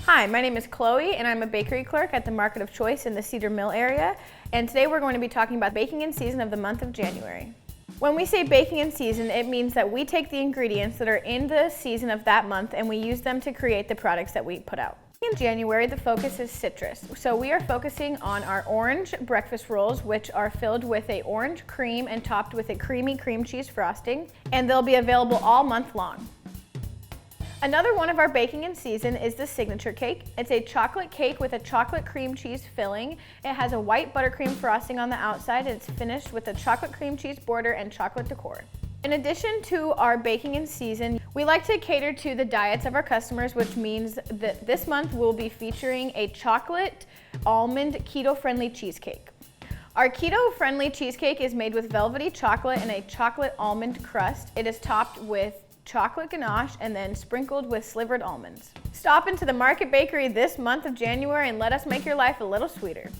Hi, my name is Chloe and I'm a bakery clerk at the Market of Choice in the Cedar Mill area, and today we're going to be talking about baking in season of the month of January. When we say baking in season, it means that we take the ingredients that are in the season of that month and we use them to create the products that we put out. In January, the focus is citrus. So we are focusing on our orange breakfast rolls, which are filled with a orange cream and topped with a creamy cream cheese frosting, and they'll be available all month long. Another one of our baking in season is the signature cake. It's a chocolate cake with a chocolate cream cheese filling. It has a white buttercream frosting on the outside and it's finished with a chocolate cream cheese border and chocolate decor. In addition to our baking in season, we like to cater to the diets of our customers, which means that this month we'll be featuring a chocolate almond keto-friendly cheesecake. Our keto-friendly cheesecake is made with velvety chocolate and a chocolate almond crust. It is topped with chocolate ganache and then sprinkled with slivered almonds. Stop into the Market Bakery this month of January and let us make your life a little sweeter.